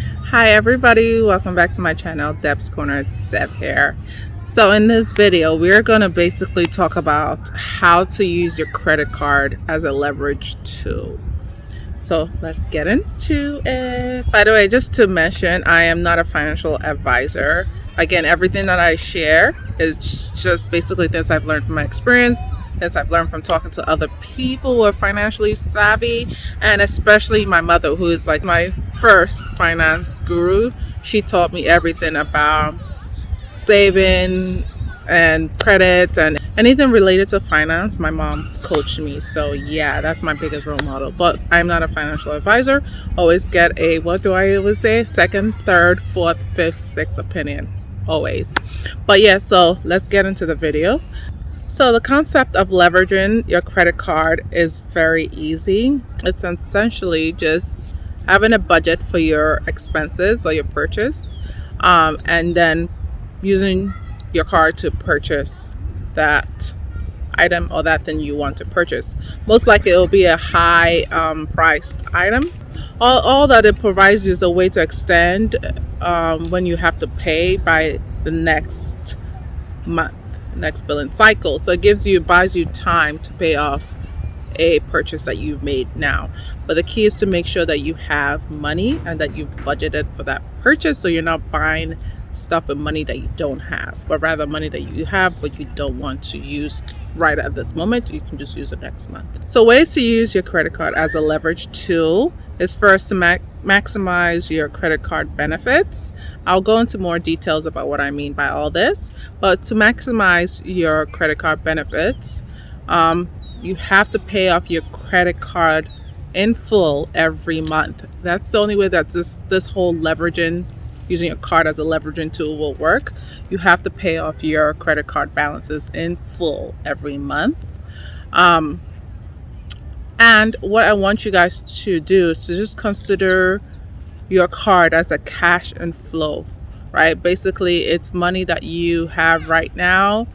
Hi everybody, welcome back to my channel, Deb's Corner. It's Deb here. So in this video, we're going to basically talk about how to use your credit card as a leverage tool. So let's get into it. By the way, just to mention, I am not a financial advisor. Again, everything that I share is just basically things I've learned from my experience, things I've learned from talking to other people who are financially savvy, and especially my mother, who is like my first finance guru. She taught me everything about saving and credit and anything related to finance. My mom coached me, so yeah, that's my biggest role model. But I'm not a financial advisor. Always get a, what do I always say, second, third, fourth, fifth, sixth opinion, always. But yeah, so let's get into the video. So the concept of leveraging your credit card is very easy. It's essentially just having a budget for your expenses or your purchase, and then using your card to purchase that item or that thing you want to purchase. Most likely it will be a high priced item. All that it provides you is a way to extend when you have to pay by the next month, next billing cycle. So it buys you time to pay off a purchase that you've made now. But the key is to make sure that you have money and that you've budgeted for that purchase, so you're not buying stuff with money that you don't have, but rather money that you have but you don't want to use right at this moment. You can just use it next month. So ways to use your credit card as a leverage tool is first to maximize your credit card benefits. I'll go into more details about what I mean by all this, but to maximize your credit card benefits, you have to pay off your credit card in full every month. That's the only way that this whole leveraging, using your card as a leveraging tool, will work. You have to pay off your credit card balances in full every month. And what I want you guys to do is to just consider your card as a cash and flow, right? Basically, it's money that you have right now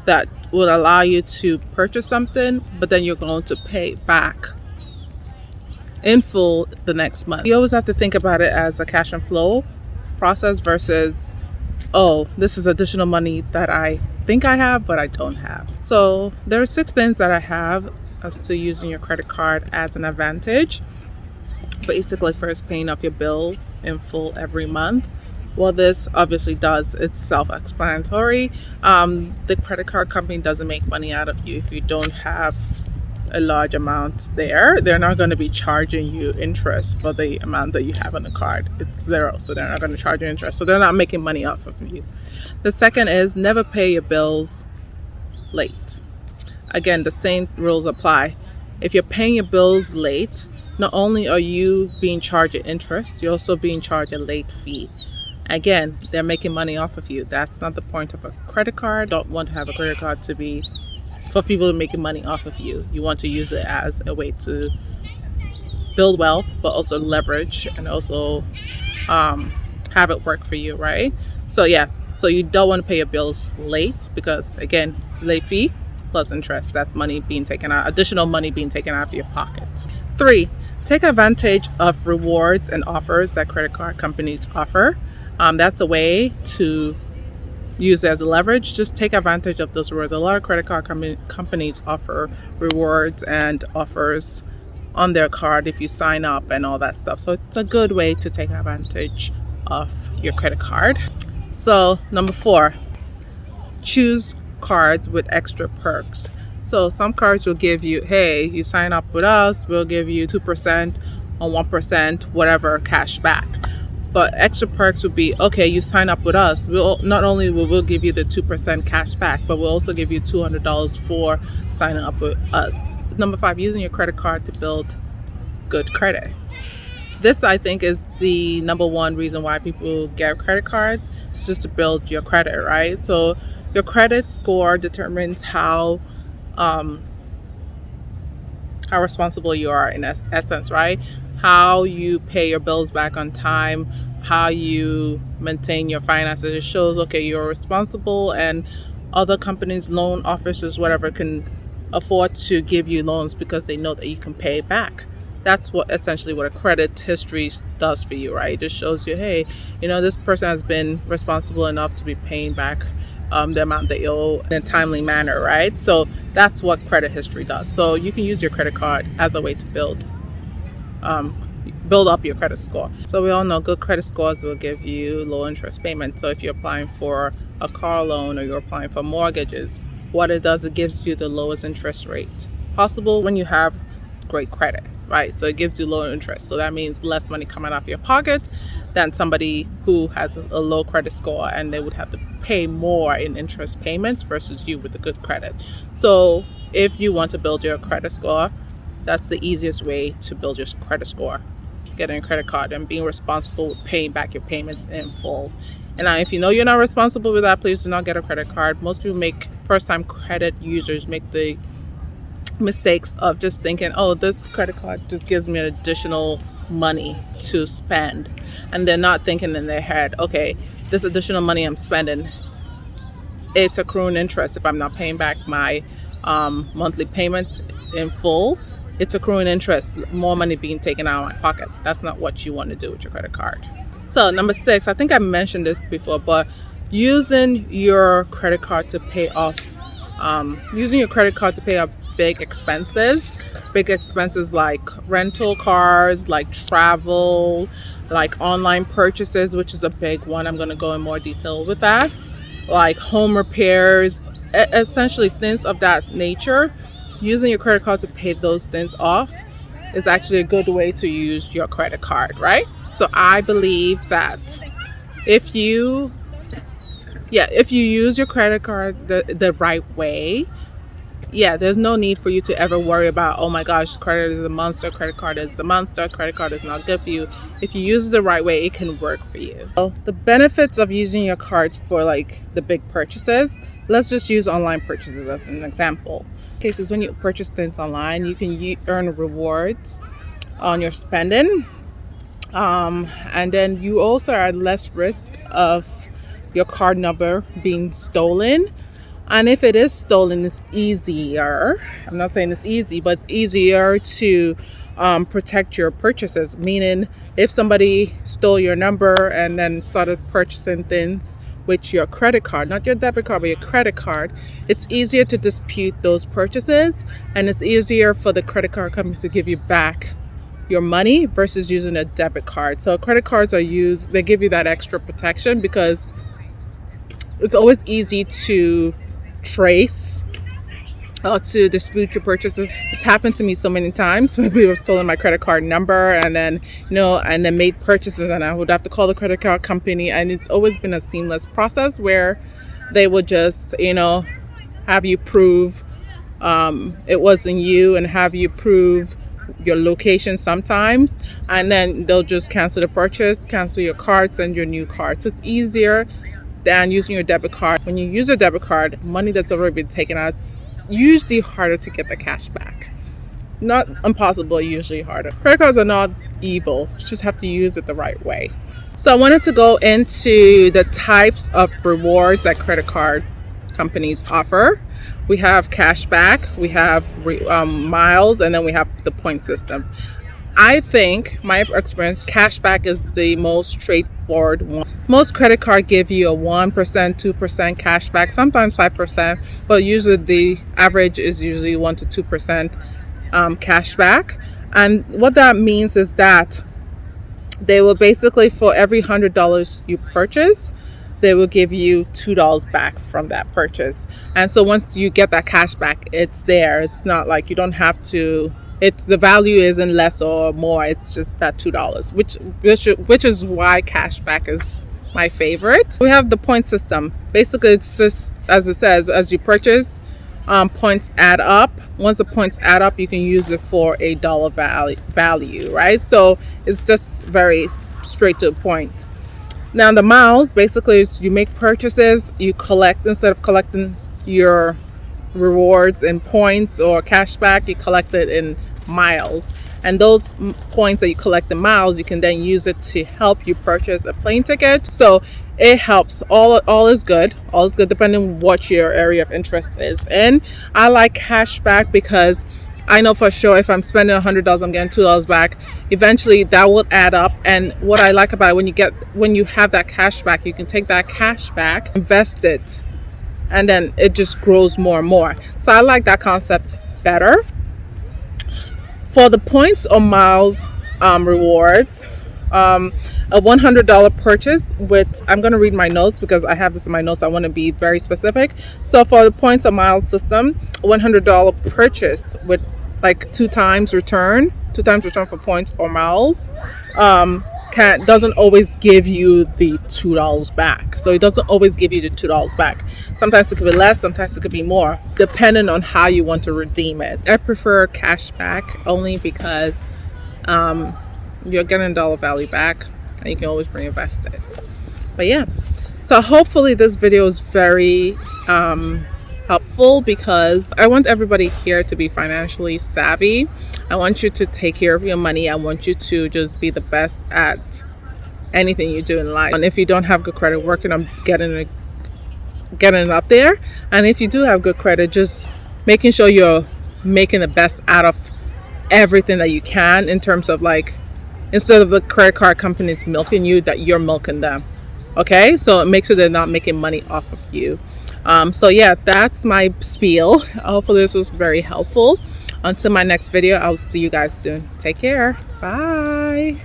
that will allow you to purchase something, but then you're going to pay back in full the next month. You always have to think about it as a cash and flow process versus, oh, this is additional money that I think I have but I don't have. So there are 6 things that I have as to using your credit card as an advantage. Basically, first, paying off your bills in full every month. Well, this obviously does, it's self-explanatory. The credit card company doesn't make money out of you if you don't have a large amount there. They're not going to be charging you interest for the amount that you have on the card. It's zero, so they're not going to charge you interest. So they're not making money off of you. The second is never pay your bills late. Again, the same rules apply. If you're paying your bills late, not only are you being charged interest, you're also being charged a late fee. Again, they're making money off of you. That's not the point of a credit card. Don't want to have a credit card to be for people making money off of you. You want to use it as a way to build wealth, but also leverage and also have it work for you, right? So yeah, so you don't want to pay your bills late because, again, late fee plus interest. That's money being taken out, additional money being taken out of your pocket. 3, take advantage of rewards and offers that credit card companies offer. That's a way to use it as a leverage. Just take advantage of those rewards. A lot of credit card companies offer rewards and offers on their card if you sign up and all that stuff. So it's a good way to take advantage of your credit card. So number 4, choose cards with extra perks. So some cards will give you, hey, you sign up with us, we'll give you 2% or 1%, whatever, cash back. But extra perks would be, okay, you sign up with us, not only will we give you the 2% cash back, but we'll also give you $200 for signing up with us. Number 5, using your credit card to build good credit. This, I think, is the number one reason why people get credit cards. It's just to build your credit, right? So your credit score determines how responsible you are, in essence, right? How you pay your bills back on time, how you maintain your finances. It shows, okay, you're responsible, and other companies, loan officers, whatever, can afford to give you loans because they know that you can pay back That's what essentially what a credit history does for you, right? It just shows you, hey, this person has been responsible enough to be paying back the amount that you owe in a timely manner, right? So that's what credit history does. So you can use your credit card as a way to um, build up your credit score. So we all know good credit scores will give you low interest payments. So if you're applying for a car loan or you're applying for mortgages, what it does, it gives you the lowest interest rate possible when you have great credit, right? So it gives you low interest. So that means less money coming out of your pocket than somebody who has a low credit score, and they would have to pay more in interest payments versus you with a good credit. So if you want to build your credit score, that's the easiest way to build your credit score. Getting a credit card and being responsible with paying back your payments in full. And now, if you know you're not responsible with that, please do not get a credit card. Most people first-time credit users make the mistakes of just thinking, oh, this credit card just gives me additional money to spend. And they're not thinking in their head, okay, this additional money I'm spending, it's accruing interest if I'm not paying back my monthly payments in full. It's accruing interest, more money being taken out of my pocket. That's not what you want to do with your credit card. So number 6, I think I mentioned this before, but using your credit card to pay off big expenses like rental cars, like travel, like online purchases, which is a big one. I'm going to go in more detail with that, like home repairs, essentially things of that nature. Using your credit card to pay those things off is actually a good way to use your credit card, right? So I believe that if you use your credit card the right way, there's no need for you to ever worry about, oh my gosh, credit is the monster, credit card is the monster, credit card is not good for you. If you use it the right way, it can work for you. So the benefits of using your cards for like the big purchases, let's just use online purchases as an example. Cases when you purchase things online, you can earn rewards on your spending, and then you also are at less risk of your card number being stolen. And if it is stolen, it's easier. I'm not saying it's easy, but it's easier to protect your purchases. Meaning, if somebody stole your number and then started purchasing things with your credit card, not your debit card, but your credit card, it's easier to dispute those purchases, and it's easier for the credit card companies to give you back your money versus using a debit card. So credit cards they give you that extra protection because it's always easy to trace or to dispute your purchases. It's happened to me so many times when people have stolen my credit card number and then made purchases, and I would have to call the credit card company, and it's always been a seamless process where they would just have you prove it wasn't you and have you prove your location sometimes, and then they'll just cancel the purchase, cancel your card, send your new card. So it's easier than using your debit card. When you use a debit card, money that's already been taken out, it's usually harder to get the cash back. Not impossible, usually harder. Credit cards are not evil, you just have to use it the right way. So I wanted to go into the types of rewards that credit card companies offer. We have cash back, we have miles, and then we have the point system. I think, my experience, cashback is the most straightforward one. Most credit cards give you a 1%, 2% cashback, sometimes 5%, but usually the average is usually 1 to 2% cashback. And what that means is that they will basically, for every $100 you purchase, they will give you $2 back from that purchase. And so once you get that cash back, it's there. It's not like you don't have to, the value isn't less or more. It's just that $2, which is why cash back is my favorite. We have the point system. Basically, it's just, as it says, as you purchase, points add up. Once the points add up, you can use it for a dollar value, right? So it's just very straight to the point. Now the miles, basically, is you make purchases, you collect, instead of collecting your rewards in points or cash back, you collect it in miles. And those points that you collect in miles, you can then use it to help you purchase a plane ticket. So it helps. All is good. All is good depending on what your area of interest is. And I like cash back because I know for sure if I'm spending $100, I'm getting $2 back. Eventually, that will add up. And what I like about it, when you have that cash back, you can take that cash back, invest it, and then it just grows more and more. So I like that concept better. For the points or miles rewards, a $100 purchase with, I'm going to read my notes because I have this in my notes. I want to be very specific. So for the points or miles system, a $100 purchase with like two times return for points or miles, doesn't always give you the $2 back. So it doesn't always give you the $2 back. Sometimes it could be less, sometimes it could be more, depending on how you want to redeem it. I prefer cash back only because you're getting dollar value back and you can always reinvest it. But yeah, so hopefully this video is very helpful, because I want everybody here to be financially savvy. I want you to take care of your money. I want you to just be the best at anything you do in life. And if you don't have good credit, working on getting it up there. And if you do have good credit, just making sure you're making the best out of everything that you can, in terms of like, instead of the credit card companies milking you, that you're milking them. Okay, so make sure they're not making money off of you. So yeah, that's my spiel. Hopefully this was very helpful. Until my next video, I'll see you guys soon. Take care. Bye.